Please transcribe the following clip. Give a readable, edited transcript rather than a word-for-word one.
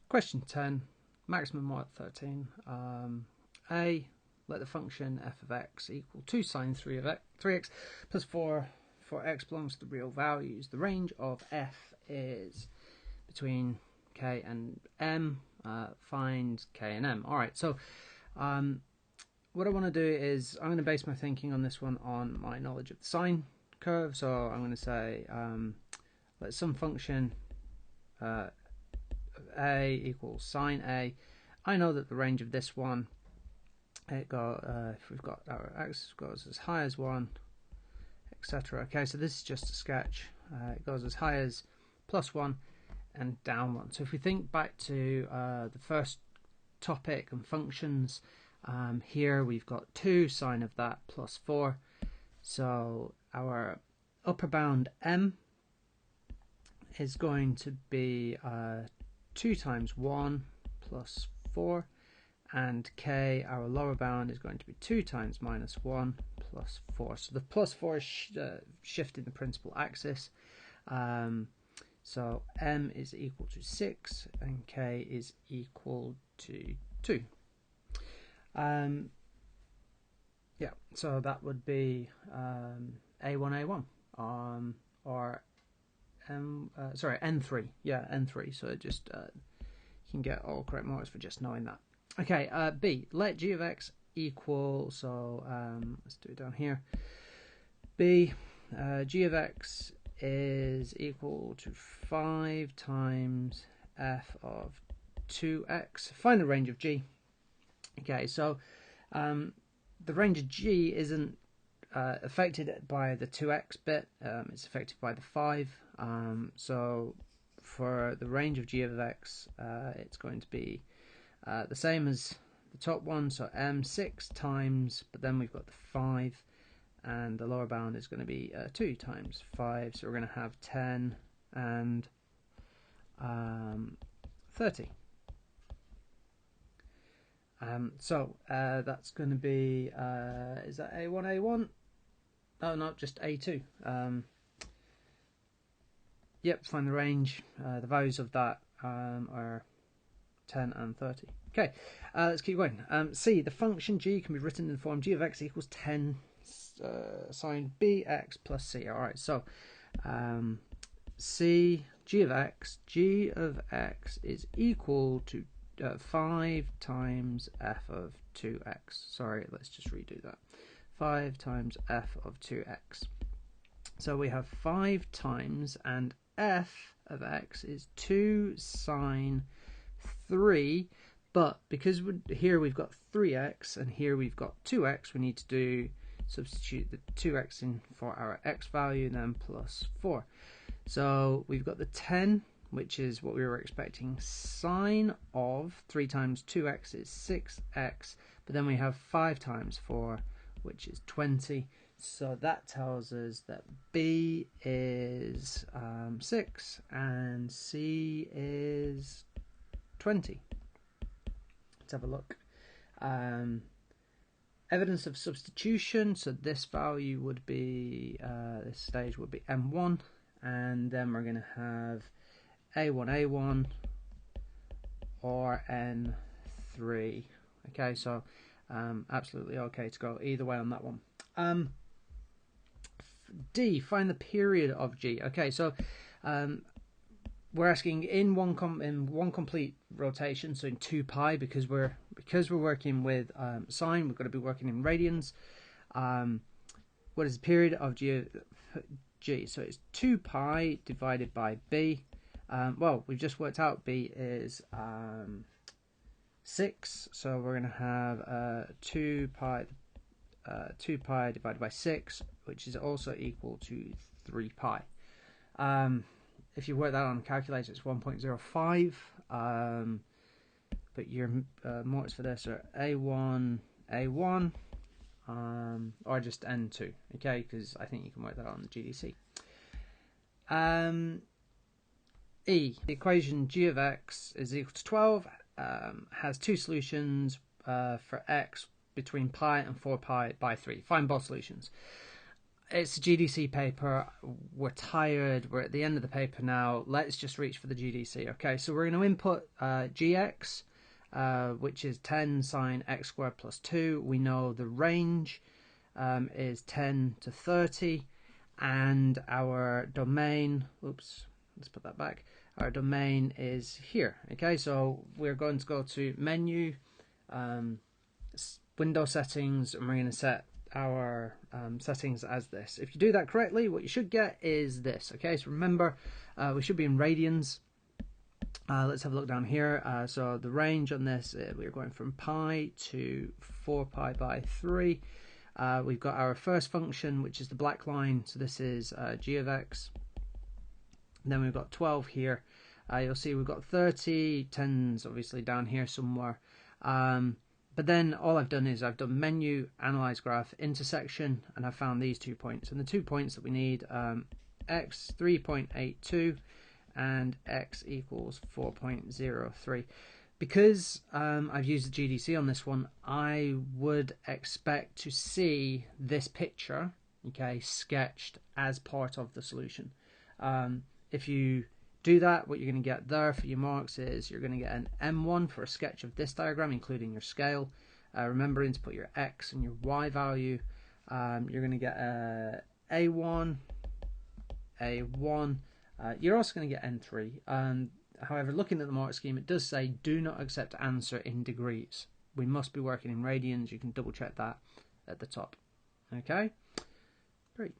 Question 10, maximum y at 13. A, let the function f of x equal 2 sine 3x plus 4 for x belongs to the real values. The range of f is between k and m. Find k and m. Alright, so what I want to do is I'm going to base my thinking on this one on my knowledge of the sine curve. So I'm going to say let some function a equals sine a. I know that the range of this one, if we've got our x goes as high as 1, etc. Okay, so this is just a sketch. It goes as high as +1 and down 1. So if we think back to the first topic and functions, here we've got 2 sine of that plus 4. So our upper bound m is going to be 2 times 1 plus 4, and k, our lower bound, is going to be 2 times minus 1 plus 4. So the plus 4 is shifting the principal axis. So m is equal to 6 and k is equal to 2. Yeah, so that would be A1 or N3. Yeah, N3. So it just you can get all correct marks for just knowing that. Okay, B, let g of x equal, so let's do it down here. B, g of x is equal to 5 times f of 2x. Find the range of g. Okay, so the range of g isn't affected by the 2x bit, it's affected by the 5. So for the range of g of x, it's going to be the same as the top one, so m6 times, but then we've got the 5, and the lower bound is going to be 2 times 5, so we're going to have 10 and 30. So that's going to be, is that A1? Oh, no, just A2. Yep, find the range. The values of that are 10 and 30. Okay, let's keep going. C, the function g can be written in the form g of x equals 10 sine bx plus c. Alright, so C, g of x is equal to 5 times f of 2x. Sorry, let's just redo that. 5 times f of 2x. So we have 5 times, and f of x is 2 sine 3, but because here we've got 3x and here we've got 2x, we need to substitute the 2x in for our x value, and then plus 4. So we've got the 10, which is what we were expecting. Sine of 3 times 2x is 6x, but then we have 5 times 4, which is 20. So that tells us that B is 6 and C is 20. Let's have a look. Evidence of substitution. So this value would be, this stage would be M1, and then we're going to have A1 or N3. Okay, so absolutely okay to go either way on that one. D, find the period of G. Okay, so we're asking in one complete rotation, so in 2 pi, because we're working with sine, we've got to be working in radians. What is the period of G? So it's 2 pi divided by B. Well, we've just worked out B is 6, so we're going to have 2 pi divided by 6, which is also equal to 3 pi. If you work that on a calculator, it's 1.05, but your mortars for this are A1, or just N2, okay, because I think you can work that out on the GDC. E, the equation g of x is equal to 12, has 2 solutions for x between pi and 4 pi by 3. Find both solutions. it's a GDC paper. We're tired. We're at the end of the paper now. Let's just reach for the GDC. Okay, so we're going to input gx, which is 10 sine x squared plus 2. We know the range is 10 to 30, and our domain, oops, let's put that back. Our domain is here. Okay, so we're going to go to menu, window settings, and we're going to set our settings as this. If you do that correctly, what you should get is this. Okay, so remember, we should be in radians. Let's have a look down here. So the range on this, we're going from pi to 4 pi by 3. We've got our first function, which is the black line. So this is g of x. And then we've got 12 here. You'll see we've got 30, 10's obviously down here somewhere. But then all I've done is I've done menu, analyze graph, intersection, and I've found these 2 points. And the 2 points that we need, x 3.82 and x equals 4.03. Because I've used the GDC on this one, I would expect to see this picture, okay, sketched as part of the solution. If you do that, what you're going to get there for your marks is you're going to get an M1 for a sketch of this diagram, including your scale. Remembering to put your X and your Y value. You're going to get a A1, A1. You're also going to get N3. However, looking at the mark scheme, it does say do not accept answer in degrees. We must be working in radians. You can double check that at the top. Okay, great.